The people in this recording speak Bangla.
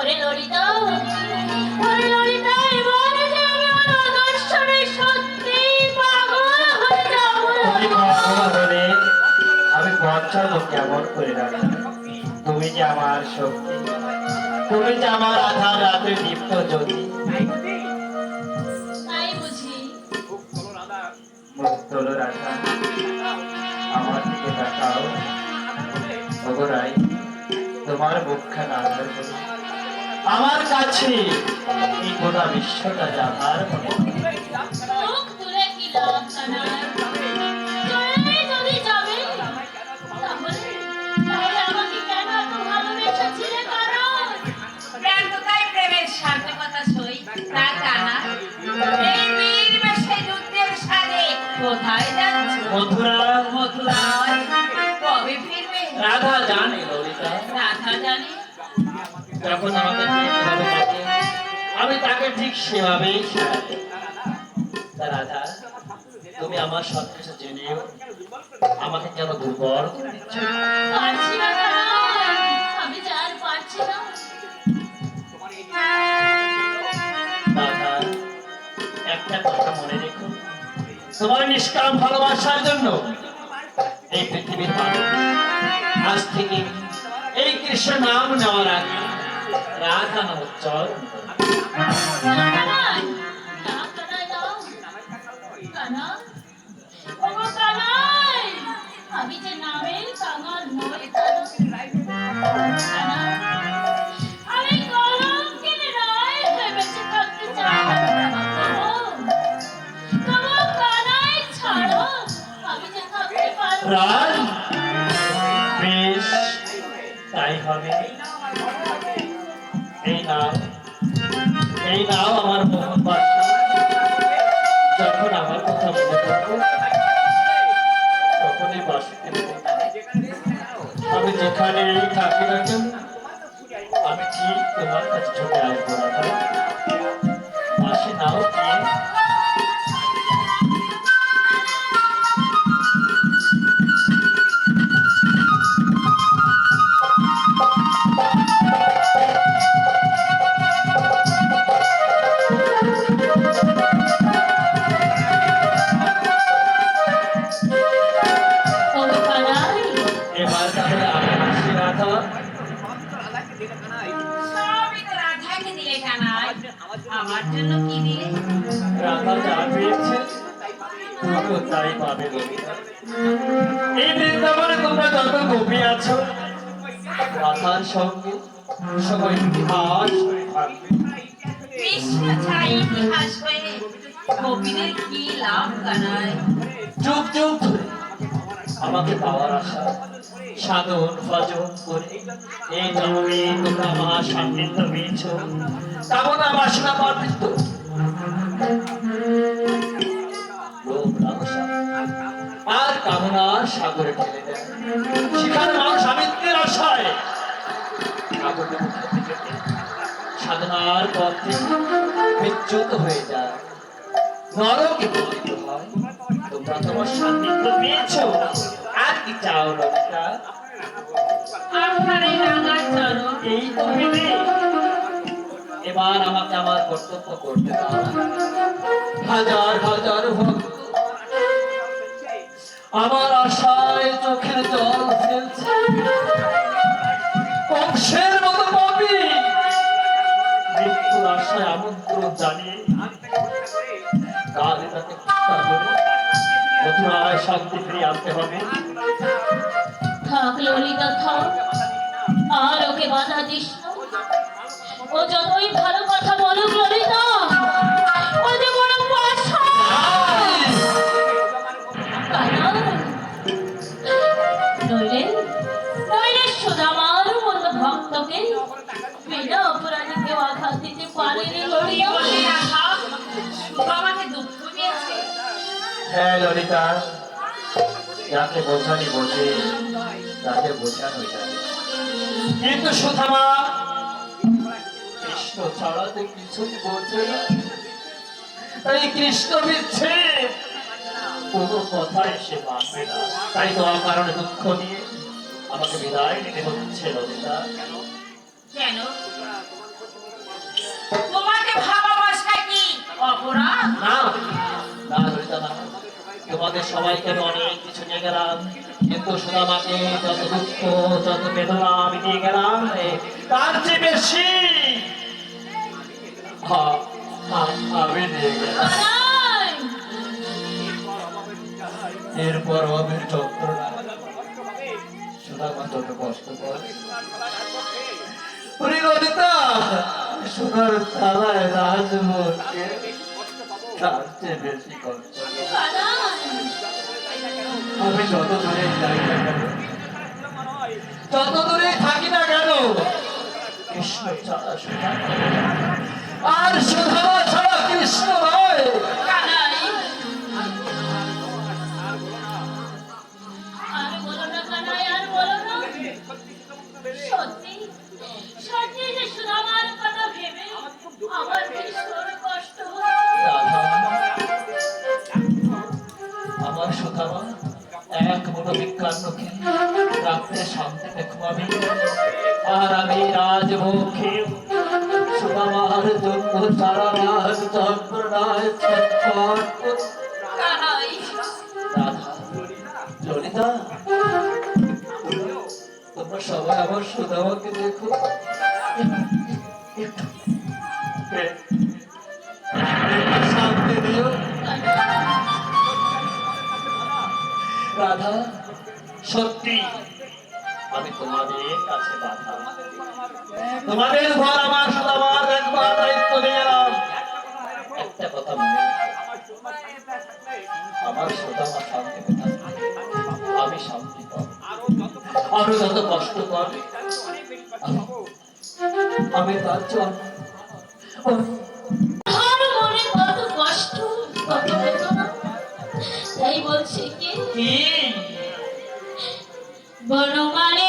ওরে ললিতা, ওরে ললিতা, এবার যে আমি ওর আদর্শনে সত্যি পাগল হয়ে যাব। তুমি পাগল হলে আমি বাচ্চাকে কেমন করে রাখি? তুমি যে আমার শক্তি, তুমি যে আমার আধার রাতে দীপ্ত জ্যোতি। তাই বুঝি? মুখ তোলো রাখা, আমার দিকে তাকাও। ওগোরাই, তোমার মুখখানা আধার করে আমার কাছে এই গোটা বিশ্বটা যাবার মনে হয়। মুখ তুলে কি লাভ কানাই? চলে যদি যাবে, তাহলে আমাকে কেন এত ভালোবেসেছিলে কারণ? ব্যর্থতায় প্রেমের সার্থকতা সই তা কানা। এই বীর বেশে যুদ্ধের সাজে কোথায় যাচ্ছে? মথুরা, মথুরা কবে ফিরবে? রাধা জানে ললিতা, রাধা জানে। যখন আমাকে ঠিকভাবে ডাকে আমি তাকে ঠিক সেভাবেই সাড়া দিই। তা রাধা, তুমি আমার সব কিছু জেনেও আমাকে কেন দুর্বল করে দিচ্ছ? পারছি না কানাই, আমি যে আর পারছি না। রাধা, একটা কথা মনে রেখো, তোমার নিষ্কাম ভালোবাসার জন্য এই পৃথিবীর মানুষ আজ থেকে এই কৃষ্ণ নাম নেওয়ার আগে রাধা নাম উচ্চারণ করবে। না কানাই, না কানাই দাও। কানাই, ওগো কানাই, আমি যে নামের কাঙাল নই কানাই। কানাই, আমি কলঙ্কিত নয় হয়ে বেঁচে থাকতে চাই না। তবু কানাই ছাড়ো, আমি যে থাকতে পারবো না। রাজ, বেশ তাই হবে। এই নাও আমার মোহনবাসী। যখন আমার কথা মনে করবো তখনই বাসিতে বলবো। আমি যেখানেই থাকি না কেন আমি ঠিক তোমার কাছে ছুটে আসবো রাধা। বাসি নাও দিয়ে ওগো কানাই, এবার তাহলে আমি আসি রাধা। সবই তো রাধাকে দিলে কানাই। আমার জন্য কি দিলে? রাধা যা পেয়েছে তুমিও তাই পাবে ললিতা। এই বৃন্দাবনে তোমরা যত গোপী আছো রাধার সঙ্গে সবাই ইতিহাস হয়ে থাকবে। কৃষ্ণ ছাই ইতিহাস হয়ে গোপীদের কি লাভ কানাই? যুগ যুগ ধরে আমাকে পাওয়ার আশা সাধন ভজন করে এই জন্মে তোমরা মহা সান্নিধ্য পেয়েছ। কামনা বাসনা পার্বত্য লোভ লালসা আর কামনার সাগরে ঠেলে দেয়। সেখানে মানুষ আমিত্বের আশায় সাগরের মুখে থেকে সাধনার পথে বিচ্যুত হয়ে যায়, নরকে পতিত হয়। তোমরা তোমার সান্নিধ্য পেয়েছ, আর কি চাও ললিতা? আপনার এই রাঙা চরণ এই তো পেলে। এবার আমাকে আমার কর্তব্য করতে দাও। হাজার হাজার ভক্ত আমার আশায় চোখের জল ফেলছে। কংসের মতো পাপী মৃত্যুর আশায় আমন্ত্রণ জানিয়ে কাল তাকে হত্যা করে মথুরায় শান্তি ফিরিয়ে আনতে হবে। থাক ললিতা থাক, আর ওকে বাধা দিস না। ও যতই ভালো কথা বলুক ললিতা, ও যে বড় পাষাণ। কানাই, নইলে নইলে সুদামার মতো ভক্তকে বিনা অপরাধে কেউ আঘাত দিতে পারেনি ললিতা। বলে রাখা বাবাকে দুঃখ দিয়েছে। হ্যাঁ ললিতা, যাকে বোঝানি বোঝে, তাকে বোঝানো যায়। কিন্তু সুধামা কৃষ্ণ ছাড়া তো কিছুই বোঝে না। তাই কৃষ্ণ বিচ্ছেদ কোনো কথাই সে মানবে না। তাই তো অকারণে দুঃখ নিয়ে আমাকে বিদায় নিতে হচ্ছে ললিতা। কেন? তোমাকে ভালোবাসা কি অপরাধ? না না ললিতা না, তোমাদের সবাইকে আমি অনেক কিছু নিয়ে গেলাম, কিন্তু সুদামাকে যত দুঃখ যত বেদনা আমি নিয়ে গেলাম তার চেয়ে বেশি আমি নিয়ে গেলাম। কানাই, এরপর আমি যন্ত্রণা সুদামা যত কষ্ট করে ললিতা সোনার থালায় রাজমোহনকে তার চেয়ে বেশি কষ্ট। কানাই, আমি যত দূরে যাই না কেন, যত দূরে থাকি না কেন, কৃষ্ণ ছাড়া সুধা আর সুধা ছাড়া কৃষ্ণ নয়। কানাই, আর বলো না কানাই, আর বলো না। সত্যি সত্যি যে সুদামার কথা ভেবে আমার ভীষণ কষ্ট হচ্ছে। রাধা, আমার সুধামা এক মুঠো বিজ্ঞানকে রাত্রে শান্তিতে ঘুমাবি, আর আমি রাজভোগে সুধামার জন্য সারা রাত যন্ত্রণায় ছটফট করি। কানাই, রাধা, ললিতা, তোমরা সবাই আমার সুধামাকে দেখো, একটু শান্তি দিও। রাধা, সত্যি আমি তোমাদের কাছে বাধা, তোমাদের ঘর আমার সুদামার একবার দায়িত্ব দিয়ে গেলাম। একটা কথা মনে রেখো, আমার সুদামা শান্তিতে থাকবে, আমি শান্তি পাবো। আরো যত কষ্ট পাবে আমি তার জন্য আমার মনে কত কষ্ট, কত বেদনা, তাই বলছে কি কি বনমালী